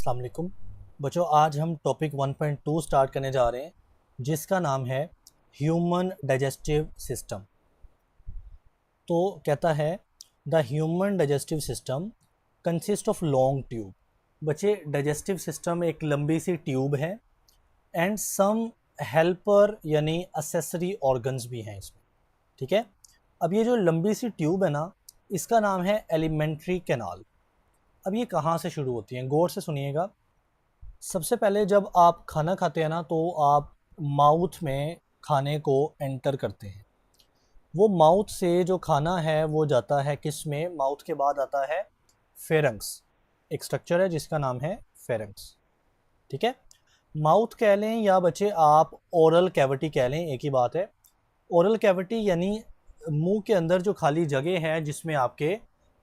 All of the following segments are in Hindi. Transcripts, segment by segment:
अस्सलाम वालेकुम बच्चों, आज हम टॉपिक 1.2 स्टार्ट करने जा रहे हैं जिसका नाम है ह्यूमन डाइजेस्टिव सिस्टम। तो कहता है the human digestive system consist of long tube. बच्चे, डाइजेस्टिव सिस्टम एक लंबी सी ट्यूब है एंड सम हेल्पर यानी असेसरी ऑर्गन्स भी हैं इसमें। ठीक है, अब ये जो लंबी सी ट्यूब है ना, इसका नाम है एलिमेंट्री कैनाल। अब ये कहाँ से शुरू होती हैं, गौर से सुनिएगा। सबसे पहले जब आप खाना खाते हैं ना, तो आप माउथ में खाने को एंटर करते हैं। वो माउथ से जो खाना है वो जाता है किस में, माउथ के बाद आता है फेरेंक्स। एक स्ट्रक्चर है जिसका नाम है फेरेंक्स। ठीक है, माउथ कह लें या बच्चे आप ओरल कैविटी कह लें, एक ही बात है। ओरल कैविटी यानी मुंह के अंदर जो खाली जगह है जिसमें आपके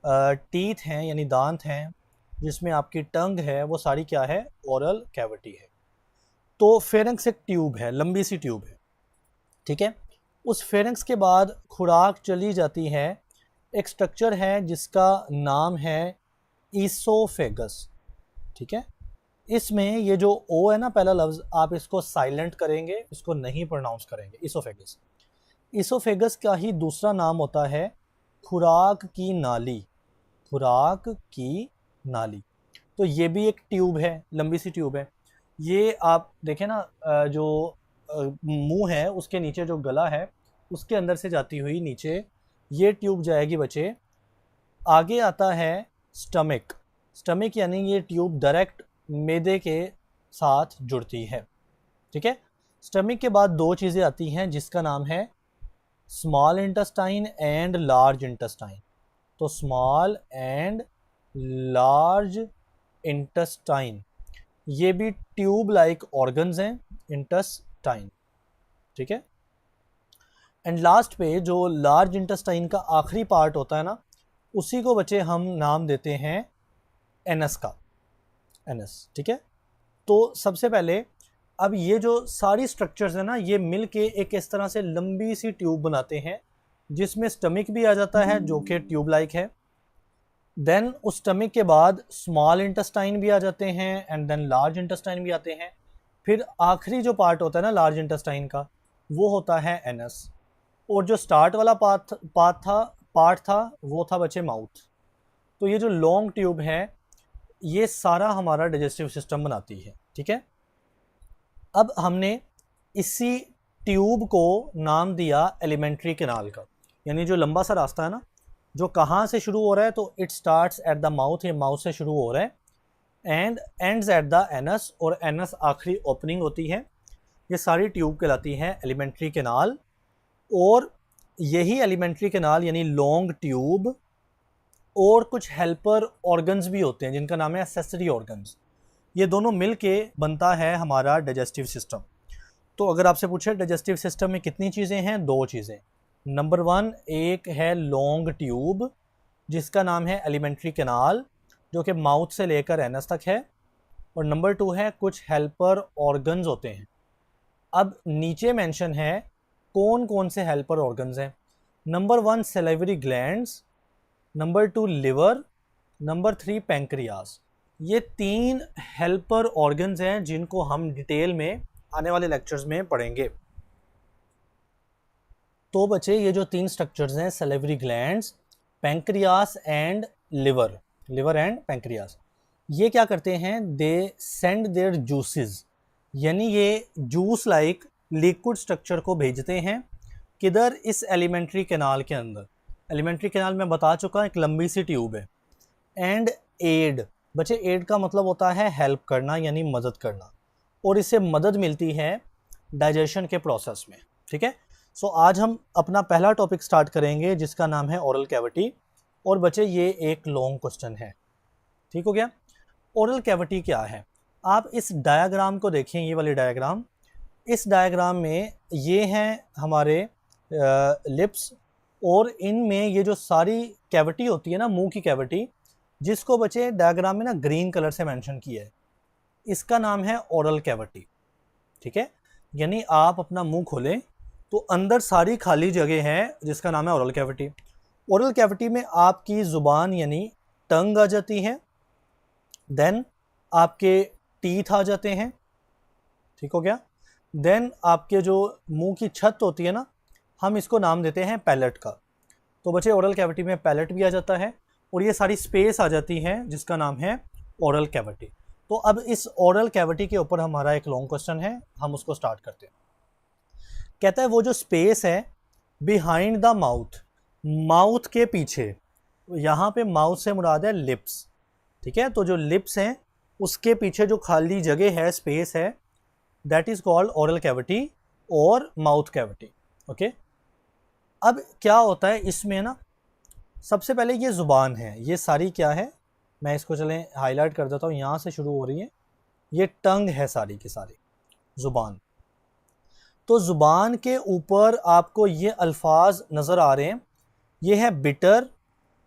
टीथ हैं यानी दांत हैं, जिसमें आपकी टंग है, वो सारी क्या है, ओरल कैविटी है। तो फेरेंक्स एक ट्यूब है, लंबी सी ट्यूब है। ठीक है, उस फेरेंक्स के बाद खुराक चली जाती है, एक स्ट्रक्चर है जिसका नाम है ईसोफेगस। ठीक है, इसमें ये जो ओ है ना, पहला लफ्ज़, आप इसको साइलेंट करेंगे, इसको नहीं प्रोनाउंस करेंगे, ईसोफेगस। ईसोफेगस का ही दूसरा नाम होता है खुराक की नाली। खुराक की नाली। तो ये भी एक ट्यूब है, लंबी सी ट्यूब है। ये आप देखें ना, जो मुंह है उसके नीचे जो गला है उसके अंदर से जाती हुई नीचे ये ट्यूब जाएगी बच्चे। आगे आता है स्टमक। स्टमक यानी ये ट्यूब डायरेक्ट मैदे के साथ जुड़ती है। ठीक है, स्टमक के बाद दो चीज़ें आती हैं जिसका नाम है small intestine and large intestine. तो स्मॉल एंड लार्ज इंटेस्टाइन ये भी ट्यूब लाइक ऑर्गन्स हैं, इंटेस्टाइन। ठीक है, एंड लास्ट पे जो लार्ज इंटेस्टाइन का आखिरी पार्ट होता है ना, उसी को बच्चे हम नाम देते हैं एनस का, एनस। ठीक है, तो सबसे पहले अब ये जो सारी स्ट्रक्चर्स है ना, ये मिल के एक इस तरह से लंबी सी ट्यूब बनाते हैं जिसमें स्टमक भी आ जाता है जो कि ट्यूब लाइक है। देन उस स्टमक के बाद स्मॉल इंटेस्टाइन भी आ जाते हैं एंड देन लार्ज इंटेस्टाइन भी आते हैं। फिर आखिरी जो पार्ट होता है ना लार्ज इंटेस्टाइन का, वो होता है एनस। और जो स्टार्ट वाला पार्ट था वो था बच्चे माउथ। तो ये जो लॉन्ग ट्यूब है ये सारा हमारा डाइजेस्टिव सिस्टम बनाती है। ठीक है, अब हमने इसी ट्यूब को नाम दिया एलिमेंट्री कैनाल का। यानी जो लंबा सा रास्ता है ना, जो कहाँ से शुरू हो रहा है, तो it starts at the mouth, ये माउथ से शुरू हो रहा है and ends at the anus, और एनस आखिरी ओपनिंग होती है। ये सारी ट्यूब कहलाती है एलिमेंट्री कैनाल। और यही एलिमेंट्री कैनाल यानी लॉन्ग ट्यूब और कुछ हेल्पर ऑर्गन्स भी होते हैं जिनका नाम है एक्सेसरी ऑर्गन्स। ये दोनों मिल के बनता है हमारा डाइजेस्टिव सिस्टम। तो अगर आपसे पूछे डाइजेस्टिव सिस्टम में कितनी चीज़ें हैं, दो चीज़ें। नंबर 1 एक है लॉन्ग ट्यूब जिसका नाम है एलिमेंट्री कैनाल, जो कि माउथ से लेकर एनस तक है। और नंबर 2 है कुछ हेल्पर ऑर्गन्स होते हैं। अब नीचे मेंशन है कौन कौन से हेल्पर ऑर्गन्स हैं। Number 1 salivary glands, number 2 liver, number 3 pancreas. ये 3 हेल्पर ऑर्गन्स हैं जिनको हम डिटेल में आने वाले लेक्चर्स में पढ़ेंगे। तो बच्चे, ये जो 3 स्ट्रक्चर्स हैं, salivary glands, pancreas and liver, liver and pancreas, ये क्या करते हैं, दे सेंड देयर जूसेस, यानी ये जूस लाइक लिक्विड स्ट्रक्चर को भेजते हैं किधर, इस एलिमेंट्री कैनाल के अंदर। एलिमेंट्री कैनाल में बता चुका, एक लंबी सी ट्यूब है। एंड एड, बच्चे एड का मतलब होता है हेल्प करना यानी मदद करना, और इससे मदद मिलती है डाइजेशन के प्रोसेस में। ठीक है, सो आज हम अपना पहला टॉपिक स्टार्ट करेंगे जिसका नाम है ओरल कैविटी। और बच्चे, ये एक लॉन्ग क्वेश्चन है। ठीक हो गया, ओरल कैविटी क्या है। आप इस डायग्राम को देखें, ये वाली डायग्राम। इस डायग्राम में ये हैं हमारे लिप्स, और इनमें ये जो सारी कैविटी होती है ना, मुंह की कैविटी, जिसको बच्चे डायग्राम में ना ग्रीन कलर से मेंशन किया है, इसका नाम है ओरल कैविटी। ठीक है, यानी आप अपना मुंह खोलें तो अंदर सारी खाली जगह है जिसका नाम है ओरल कैविटी। ओरल कैविटी में आपकी ज़ुबान यानी टंग आ जाती है। देन आपके टीथ आ जाते हैं, ठीक हो गया। देन आपके जो मुंह की छत होती है ना, हम इसको नाम देते हैं पैलेट का। तो बच्चे ओरल कैविटी में पैलेट भी आ जाता है और ये सारी स्पेस आ जाती है जिसका नाम है ओरल कैविटी। तो अब इस ओरल कैविटी के ऊपर हमारा एक लॉन्ग क्वेश्चन है, हम उसको स्टार्ट करते हैं। कहता है वो जो स्पेस है बिहाइंड द माउथ, माउथ के पीछे, यहाँ पे माउथ से मुराद है लिप्स, ठीक है। तो जो लिप्स हैं उसके पीछे जो खाली जगह है, स्पेस है, that is called oral cavity और माउथ कैविटी, ओके। अब क्या होता है इसमें ना, सबसे पहले ये ज़ुबान है, ये सारी क्या है, मैं इसको चलें हाईलाइट कर देता हूँ, यहाँ से शुरू हो रही है, ये टंग है सारी की सारी, ज़ुबान। तो ज़ुबान के ऊपर आपको ये अल्फाज नज़र आ रहे हैं, ये है बिटर,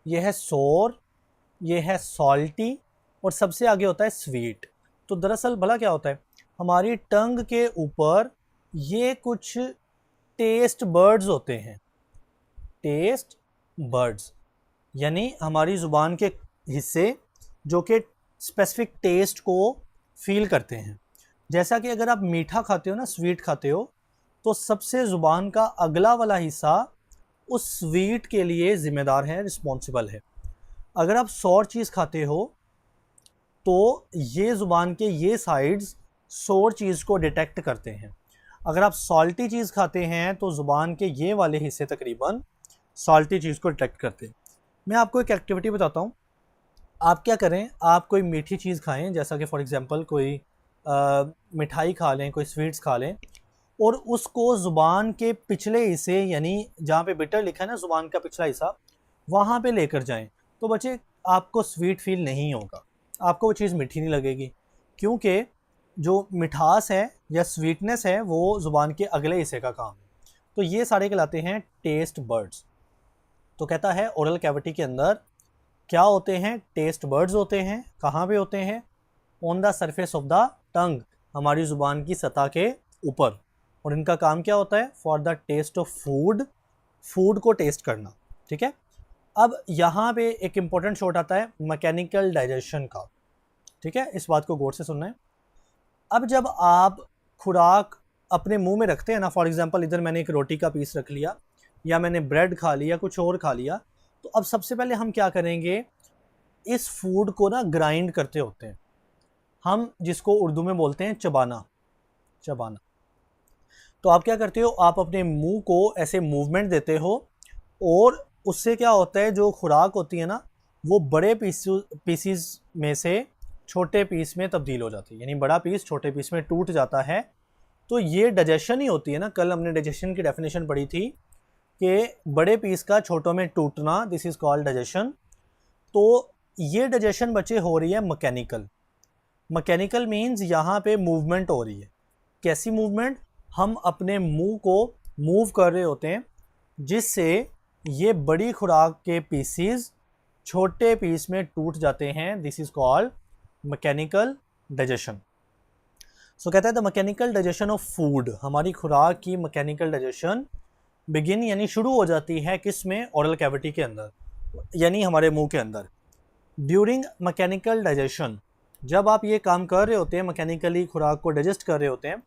ये है सोर, ये है सॉल्टी और सबसे आगे होता है स्वीट। तो दरअसल भला क्या होता है, हमारी टंग के ऊपर ये कुछ टेस्ट बर्ड्स होते हैं, टेस्ट बर्ड्स यानी हमारी ज़ुबान के हिस्से जो कि स्पेसिफिक टेस्ट को फील करते हैं। जैसा कि अगर आप मीठा खाते हो ना, स्वीट खाते हो, तो सबसे ज़ुबान का अगला वाला हिस्सा उस स्वीट के लिए ज़िम्मेदार है, रिस्पॉन्सिबल है। अगर आप सौर चीज़ खाते हो तो ये ज़ुबान के ये साइड्स सौर चीज़ को डिटेक्ट करते हैं। अगर आप सॉल्टी चीज़ खाते हैं तो ज़ुबान के ये वाले हिस्से तकरीबन सॉल्टी चीज़ को डिटेक्ट करते हैं। मैं आपको एक एक्टिविटी बताता हूँ, आप क्या करें, आप कोई मीठी चीज़ खाएं, जैसा कि फॉर एग्ज़ाम्पल कोई मिठाई खा लें, कोई स्वीट्स खा लें, और उसको ज़ुबान के पिछले हिस्से यानी जहाँ पे बिटर लिखा है ना, ज़ुबान का पिछला हिस्सा, वहाँ पे लेकर जाएं। तो बच्चे आपको स्वीट फील नहीं होगा, आपको वो चीज़ मीठी नहीं लगेगी, क्योंकि जो मिठास है या स्वीटनेस है वो ज़ुबान के अगले हिस्से का काम है। तो ये सारे कहलाते हैं टेस्ट बर्ड्स। तो कहता है ओरल कैविटी के अंदर क्या होते हैं, टेस्ट बर्ड्स होते हैं। कहाँ पे होते हैं, on the surface of the tongue, हमारी ज़ुबान की सतह के ऊपर। और इनका काम क्या होता है, for the test of food, food को टेस्ट करना, ठीक है। अब यहाँ पे एक इम्पॉर्टेंट शॉट आता है मैकेनिकल डाइजेशन का, ठीक है, इस बात को गौर से सुनना है। अब जब आप खुराक अपने मुंह में रखते हैं ना, फॉर एग्जांपल इधर मैंने एक रोटी का पीस रख लिया या मैंने ब्रेड खा लिया, कुछ और खा लिया, तो अब सबसे पहले हम क्या करेंगे, इस फूड को ना ग्राइंड करते होते हैं हम, जिसको उर्दू में बोलते हैं चबाना, चबाना। तो आप क्या करते हो, आप अपने मुंह को ऐसे मूवमेंट देते हो और उससे क्या होता है, जो खुराक होती है ना वो बड़े पीसीज में से छोटे पीस में तब्दील हो जाती है, यानी बड़ा पीस छोटे पीस में टूट जाता है। तो ये डाइजेशन ही होती है ना, कल हमने डाइजेशन की डेफिनेशन पढ़ी थी कि बड़े पीस का छोटों में टूटना, दिस इज़ कॉल्ड डाइजेशन। तो ये डाइजेशन बच्चे हो रही है मैकेनिकल। मैकेनिकल मीन्स यहाँ पे मूवमेंट हो रही है। कैसी मूवमेंट, हम अपने मुंह को मूव कर रहे होते हैं जिससे ये बड़ी खुराक के पीसीज छोटे पीस में टूट जाते हैं, this is called mechanical digestion. So कहता है the mechanical digestion of food, हमारी खुराक की मैकेनिकल डाइजेशन बिगिन यानी शुरू हो जाती है किस में, ओरल कैविटी के अंदर, यानी हमारे मुंह के अंदर। ड्यूरिंग मैकेनिकल डाइजेशन, जब आप ये काम कर रहे होते हैं, मैकेनिकली खुराक को डाइजेस्ट कर रहे होते हैं,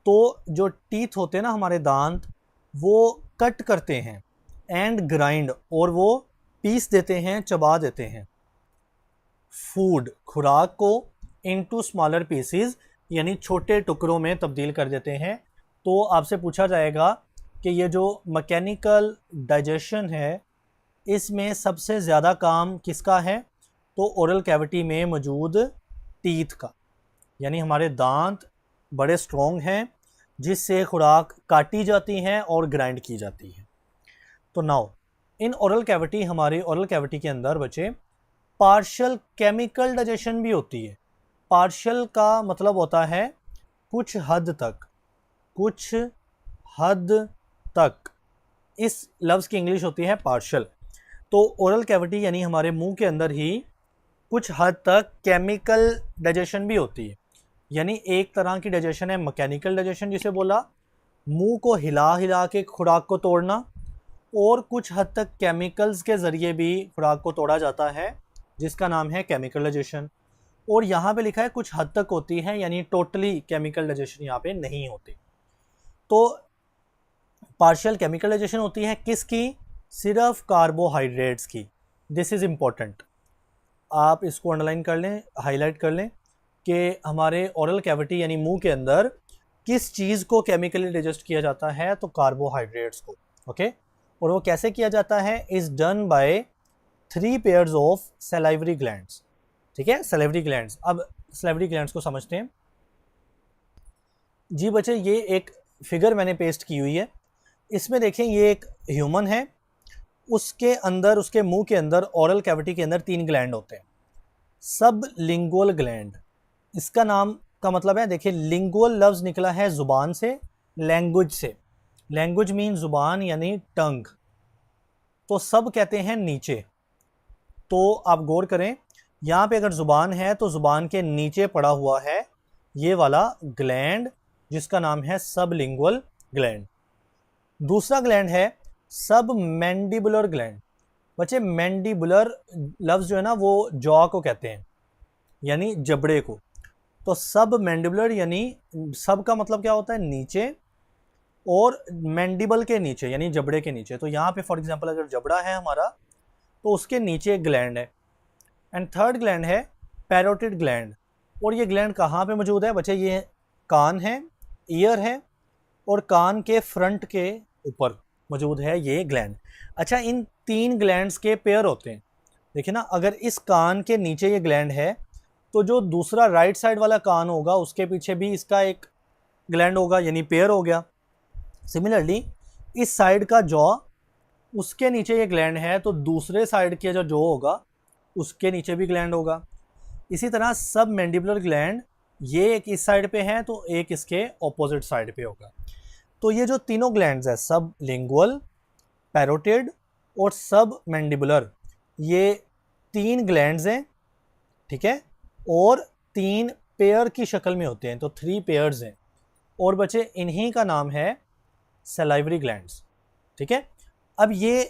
तो जो टीथ होते हैं ना हमारे दांत, वो कट करते हैं एंड ग्राइंड, और वो पीस देते हैं, चबा देते हैं फूड, खुराक को, इनटू स्मॉलर पीसेस यानी छोटे टुकड़ों में तब्दील कर देते हैं। तो आपसे पूछा जाएगा कि ये जो मैकेनिकल डाइजेशन है इसमें सबसे ज़्यादा काम किसका है, तो ओरल कैविटी में मौजूद टीथ का, यानी हमारे दांत बड़े स्ट्रॉन्ग हैं जिससे खुराक काटी जाती है और ग्राइंड की जाती है। तो नाउ इन ओरल कैविटी, हमारे ओरल कैविटी के अंदर बच्चे पार्शियल केमिकल डाइजेशन भी होती है। पार्शियल का मतलब होता है कुछ हद तक, कुछ हद तक, इस लफ्ज़ की इंग्लिश होती है पार्शियल। तो ओरल कैविटी यानी हमारे मुंह के अंदर ही कुछ हद तक केमिकल डाइजेशन भी होती है, यानी एक तरह की डाइजेशन है मैकेनिकल डाइजेशन जिसे बोला, मुंह को हिला हिला के खुराक को तोड़ना, और कुछ हद तक केमिकल्स के ज़रिए भी खुराक को तोड़ा जाता है जिसका नाम है केमिकल डाइजेशन। और यहाँ पे लिखा है कुछ हद तक होती है, यानी टोटली केमिकल डाइजेशन यहाँ पे नहीं होती। तो पार्शियल केमिकल डाइजेशन होती है किसकी? सिर्फ कार्बोहाइड्रेट्स की। दिस इज़ इम्पोर्टेंट, आप इसको अंडरलाइन कर लें, हाईलाइट कर लें कि हमारे ओरल कैविटी यानी मुंह के अंदर किस चीज़ को केमिकली डाइजेस्ट किया जाता है? तो कार्बोहाइड्रेट्स को। ओके, और वो कैसे किया जाता है? Is done by 3 pairs of salivary glands. ठीक है, सलाइवरी ग्लैंड्स। अब सलाइवरी ग्लैंड्स को समझते हैं जी बच्चे। ये एक फिगर मैंने पेस्ट की हुई है, इसमें देखें ये एक ह्यूमन है, उसके अंदर, उसके मुंह के अंदर, ओरल कैविटी के अंदर 3 ग्लैंड होते हैं। सब लिंगुअल ग्लैंड, इसका नाम का मतलब है, देखिए लिंगुअल लफ्ज़ निकला है ज़ुबान से, लैंग्वेज से। लैंग्वेज मीन ज़ुबान यानी टंग, तो सब कहते हैं नीचे। तो आप गौर करें, यहाँ पे अगर ज़ुबान है तो ज़ुबान के नीचे पड़ा हुआ है ये वाला ग्लैंड जिसका नाम है सब लिंगुअल ग्लैंड। दूसरा ग्लैंड है सब मैंडिबुलर ग्लैंड। बच्चे मैंडिबुलर लफ्ज़ जो है ना वो जॉ को कहते हैं, यानी जबड़े को। तो सब मैंडिबुलर यानी सब का मतलब क्या होता है? नीचे, और मैंडिबल के नीचे यानी जबड़े के नीचे। तो यहाँ पे फॉर एग्जांपल अगर जबड़ा है हमारा तो उसके नीचे एक ग्लैंड है। एंड थर्ड ग्लैंड है पैरोटिड ग्लैंड। और ये ग्लैंड कहाँ पे मौजूद है बच्चे? ये कान है, ईयर है, और कान के फ्रंट के ऊपर मौजूद है ये ग्लैंड। अच्छा, इन 3 ग्लैंड्स के पेयर होते हैं। देखिए ना, अगर इस कान के नीचे ये ग्लैंड है तो जो दूसरा राइट साइड वाला कान होगा उसके पीछे भी इसका एक ग्लैंड होगा, यानी पेयर हो गया। सिमिलरली इस साइड का जॉ, उसके नीचे ये ग्लैंड है तो दूसरे साइड के जो जॉ होगा उसके नीचे भी ग्लैंड होगा। इसी तरह सब मैंडिबुलर ग्लैंड, ये एक इस साइड पे है तो एक इसके ऑपोजिट साइड पे होगा। तो ये जो तीनों ग्लैंड्स है, सब लिंगुअल, पैरोटिड और सब मैंडिबुलर, ये 3 ग्लैंड्स हैं। ठीक है, और 3 पेयर की शक्ल में होते हैं, तो 3 पेयर्स हैं। और बच्चे इन्हीं का नाम है सलाइवरी ग्लैंड्स। ठीक है, अब ये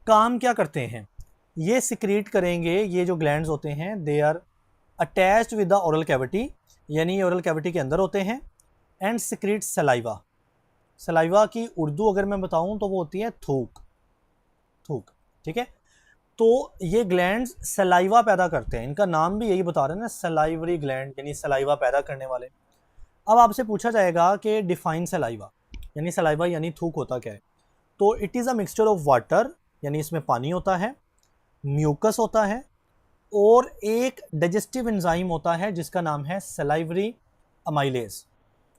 काम क्या करते हैं? ये सिक्रीट करेंगे, ये जो ग्लैंड्स होते हैं they are attached with the oral cavity, यानी ओरल कैविटी के अंदर होते हैं। And secrete saliva. सलाइवा की उर्दू अगर मैं बताऊं तो वो होती है थूक, थूक। ठीक है, तो ये ग्लैंड्स सलाइवा पैदा करते हैं, इनका नाम भी यही बता रहे हैं ना, सलाइवरी ग्लैंड, यानी सलाइवा पैदा करने वाले। अब आपसे पूछा जाएगा कि डिफाइन सलाइवा, यानी सलाइवा यानी थूक होता क्या है? तो it is a mixture of water, यानी इसमें पानी होता है, म्यूकस होता है, और एक डाइजेस्टिव एंजाइम होता है जिसका नाम है सलाइवरी अमाइलेज।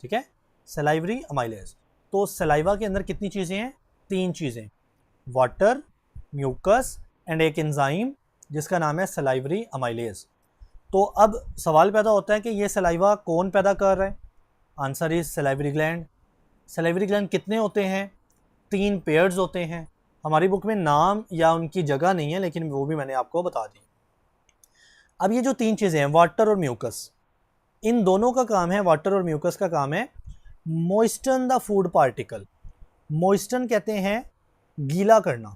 ठीक है, सलाइवरी अमाइलेज। तो सलाइवा के अंदर कितनी चीज़ें हैं? 3 चीज़ें, वाटर, म्यूकस एंड एक एंजाइम जिसका नाम है सलाइवरी अमाइलेज। तो अब सवाल पैदा होता है कि ये सलाइवा कौन पैदा कर रहा है? Answer is salivary gland. Salivary gland कितने होते हैं? 3 पेयर्स होते हैं। हमारी बुक में नाम या उनकी जगह नहीं है, लेकिन वो भी मैंने आपको बता दी। अब ये जो 3 चीज़ें हैं, वाटर और म्यूकस, इन दोनों का काम है, वाटर और म्यूकस का काम है मॉइस्टन द फूड पार्टिकल। मॉइस्टन कहते हैं गीला करना,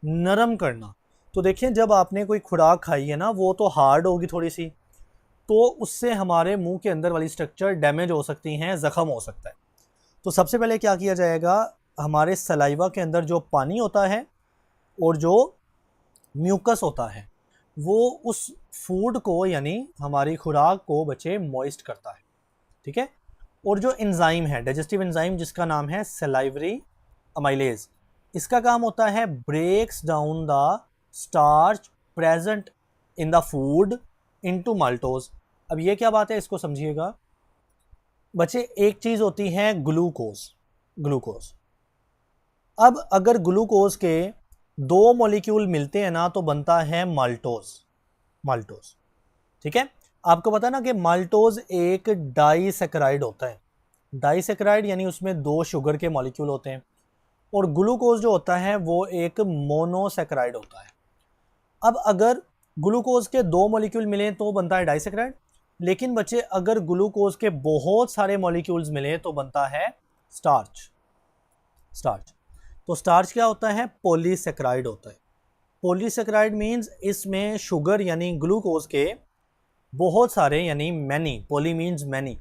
नरम करना। तो देखिए, जब आपने कोई खुराक खाई है ना, वो तो हार्ड होगी थोड़ी सी, तो उससे हमारे मुंह के अंदर वाली स्ट्रक्चर डैमेज हो सकती हैं, ज़ख़म हो सकता है। तो सबसे पहले क्या किया जाएगा? हमारे सलाइवा के अंदर जो पानी होता है और जो म्यूकस होता है वो उस फूड को, यानी हमारी खुराक को बच्चे मॉइस्ट करता है। ठीक है, और जो एंजाइम है, डाइजेस्टिव एंजाइम जिसका नाम है सलाइवरी अमाइलेज, इसका काम होता है breaks down the starch present in the food into maltose. अब ये क्या बात है, इसको समझिएगा बच्चे। एक चीज़ होती है ग्लूकोज, ग्लूकोज। अब अगर ग्लूकोज के 2 मॉलिक्यूल मिलते हैं ना तो बनता है माल्टोज, माल्टोज। ठीक है, आपको पता ना कि माल्टोज एक डाइसैकेराइड होता है। डाइसैकेराइड यानी उसमें 2 शुगर के मॉलिक्यूल होते हैं, और ग्लूकोज जो होता है वो एक मोनोसैकेराइड होता है। अब अगर ग्लूकोज के 2 मॉलिक्यूल मिले तो बनता है डाइसैकेराइड, लेकिन बच्चे अगर ग्लूकोज के बहुत सारे मॉलिक्यूल्स मिले तो बनता है स्टार्च, स्टार्च। तो स्टार्च क्या होता है? पॉलीसैकेराइड होता है। पॉलीसैकेराइड मीन्स इसमें शुगर यानी ग्लूकोज के बहुत सारे, यानी मैनी, पॉली मीन्स मैनी,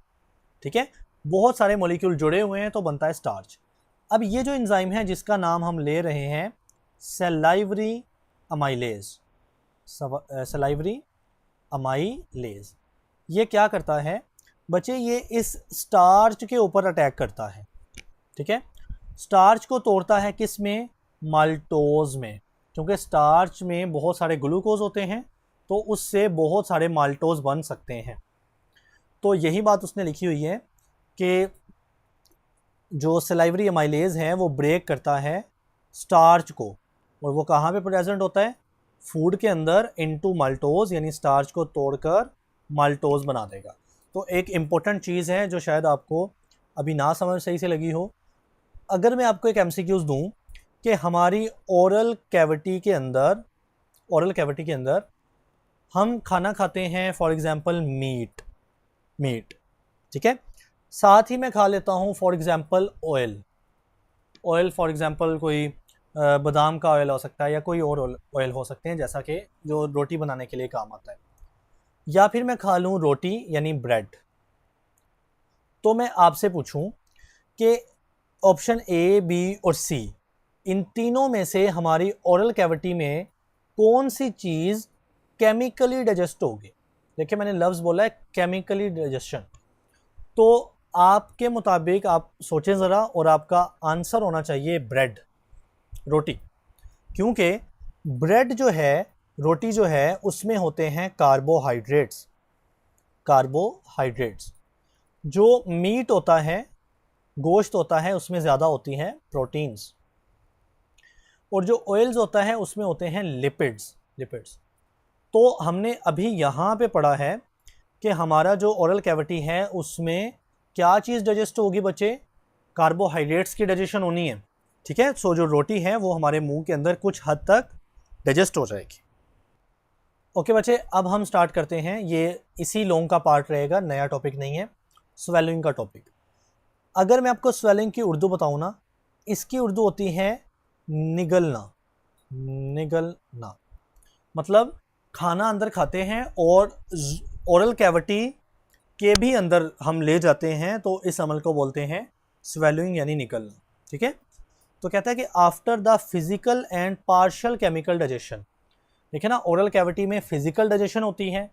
ठीक है, बहुत सारे मॉलिक्यूल जुड़े हुए हैं तो बनता है स्टार्च। अब ये जो एंजाइम है जिसका नाम हम ले रहे हैं सलाइवरी अमाइलेज, सलाइवरी अमाइलेज, ये क्या करता है बच्चे, ये इस स्टार्च के ऊपर अटैक करता है, ठीक है, स्टार्च को तोड़ता है किस में, माल्टोज में, क्योंकि स्टार्च में बहुत सारे ग्लूकोज होते हैं तो उससे बहुत सारे माल्टोज बन सकते हैं। तो यही बात उसने लिखी हुई है कि जो सलाइवरी अमाइलेज है वो ब्रेक करता है स्टार्च को, और वो कहाँ पे प्रेजेंट होता है, फूड के अंदर इनटू माल्टोज, यानी स्टार्च को तोड़कर माल्टोज बना देगा। तो एक इम्पोर्टेंट चीज़ है जो शायद आपको अभी ना समझ सही से लगी हो। अगर मैं आपको एक एमसीक्यूज दूं कि हमारी ओरल कैविटी के अंदर हम खाना खाते हैं, फॉर एग्जांपल मीट, ठीक है, साथ ही मैं खा लेता हूँ for example oil, for example कोई बादाम का ऑयल हो सकता है या कोई और ऑयल हो सकते हैं, जैसा कि जो रोटी बनाने के लिए काम आता है, या फिर मैं खा लूँ रोटी यानी ब्रेड। तो मैं आपसे पूछूं कि ऑप्शन ए, बी और सी, इन तीनों में से हमारी ओरल कैविटी में कौन सी चीज़ केमिकली डाइजेस्ट होगी। देखिए मैंने लफ्ज़ बोला है केमिकली डाइजेशन, तो आपके मुताबिक आप सोचें ज़रा, और आपका आंसर होना चाहिए ब्रेड, रोटी, क्योंकि ब्रेड जो है, रोटी जो है, उसमें होते हैं कार्बोहाइड्रेट्स। जो मीट होता है, गोश्त होता है, उसमें ज़्यादा होती हैं प्रोटीन्स, और जो ऑयल्स होता है उसमें होते हैं लिपिड्स। तो हमने अभी यहाँ पे पढ़ा है कि हमारा जो ओरल कैविटी है उसमें क्या चीज़ डाइजेस्ट होगी बच्चे, कार्बोहाइड्रेट्स की डाइजेशन होनी है, ठीक है। सो जो रोटी है वो हमारे मुंह के अंदर कुछ हद तक डाइजेस्ट हो जाएगी। ओके बच्चे, अब हम स्टार्ट करते हैं, ये इसी लॉन्ग का पार्ट रहेगा, नया टॉपिक नहीं है, स्वेलिंग का टॉपिक। अगर मैं आपको स्वेलिंग की उर्दू बताऊँ ना, इसकी उर्दू होती है निगलना, मतलब खाना अंदर खाते हैं और ओरल कैविटी के भी अंदर हम ले जाते हैं, तो इस अमल को बोलते हैं स्वेलिंग यानी निकलना, ठीक है। तो कहता है कि after the physical and partial chemical digestion, देखिए ना, ओरल कैविटी में फिजिकल डाइजेशन होती है,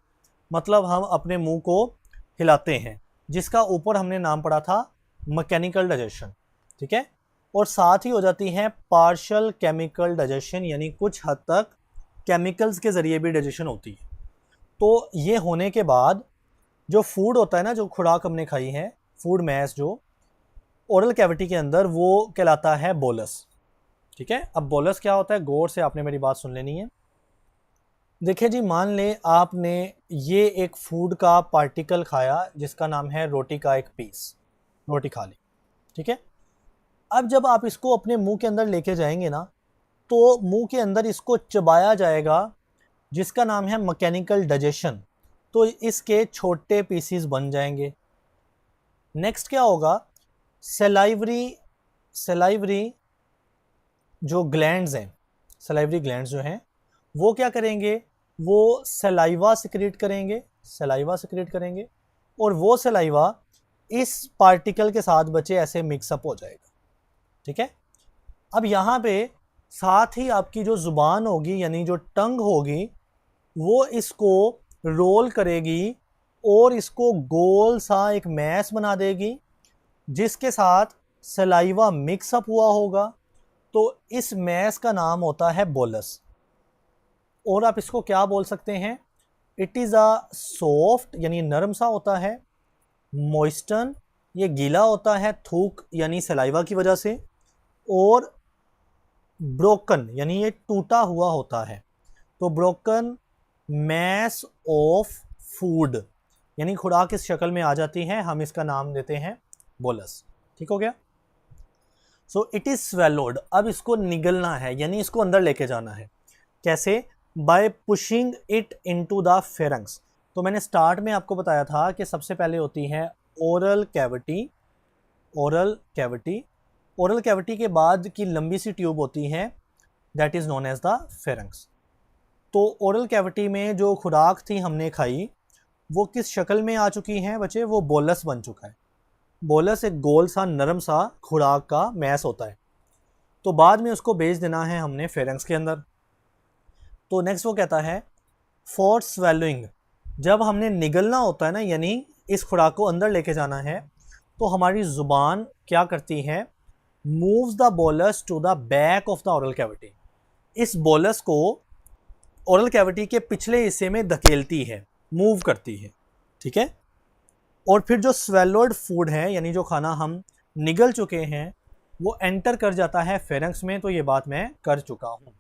मतलब हम अपने मुंह को हिलाते हैं, जिसका ऊपर हमने नाम पढ़ा था मैकेनिकल डाइजेशन, ठीक है, और साथ ही हो जाती है पार्शियल केमिकल डाइजेशन, यानी कुछ हद तक केमिकल्स के ज़रिए भी डाइजेशन होती है। तो ये होने के बाद जो फूड होता है ना, जो खुराक हमने खाई है, फूड मैस जो ओरल कैविटी के अंदर, वो कहलाता है बोलस, ठीक है। अब बोलस क्या होता है, गौर से आपने मेरी बात सुन लेनी है। देखिए जी, मान लें आपने ये एक फूड का पार्टिकल खाया जिसका नाम है रोटी का एक पीस, रोटी खा ली, ठीक है। अब जब आप इसको अपने मुंह के अंदर लेके जाएंगे ना, तो मुंह के अंदर इसको चबाया जाएगा, जिसका नाम है मैकेनिकल डाइजेशन, तो इसके छोटे पीसीस बन जाएंगे। नेक्स्ट क्या होगा, सलाइवरी जो ग्लैंड्स हैं, सलाइवरी ग्लैंड्स जो हैं, वो क्या करेंगे, वो सलाइवा सिक्रीट करेंगे, और वो सलाइवा इस पार्टिकल के साथ बच्चे ऐसे मिक्सअप हो जाएगा, ठीक है। अब यहाँ पे साथ ही आपकी जो ज़ुबान होगी, यानी जो टंग होगी, वो इसको रोल करेगी और इसको गोल सा एक मैस बना देगी, जिसके साथ सलाइवा मिक्सअप हुआ होगा, तो इस मैस का नाम होता है बोलस। और आप इसको क्या बोल सकते हैं, इट इज़ अ सॉफ्ट, यानी नरम सा होता है, मॉइस्टन, ये गीला होता है थूक यानी सलाइवा की वजह से, और ब्रोकन, यानी ये टूटा हुआ होता है। तो ब्रोकन मैस ऑफ फूड, यानी खुराक इस शक्ल में आ जाती है, हम इसका नाम देते हैं बोलस, ठीक हो गया। सो इट इज़ स्वेलोड, अब इसको निगलना है, यानी इसको अंदर लेके जाना है। कैसे, bye pushing it into the pharynx. तो मैंने स्टार्ट में आपको बताया था कि सबसे पहले होती है ओरल कैविटी के बाद की लंबी सी ट्यूब होती है, that is known as the pharynx. तो ओरल कैविटी में जो खुराक थी हमने खाई, वो किस शक्ल में आ चुकी हैं बच्चे, वो बोलस बन चुका है। बोलस एक गोल सा नरम सा खुराक का मैस होता है, तो बाद में उसको भेज देना है हमने फेरेंक्स के अंदर। तो नेक्स्ट वो कहता है फॉर स्वेलोइंग, जब हमने निगलना होता है ना, यानी इस खुराक को अंदर लेके जाना है, तो हमारी ज़ुबान क्या करती है, moves the bolus to the back of the oral cavity, इस बोलस को ओरल कैविटी के पिछले हिस्से में धकेलती है, मूव करती है, ठीक है। और फिर जो स्वेलोड फूड है, यानी जो खाना हम निगल चुके हैं, वो एंटर कर जाता है फेरेंक्स में। तो ये बात मैं कर चुका हूँ।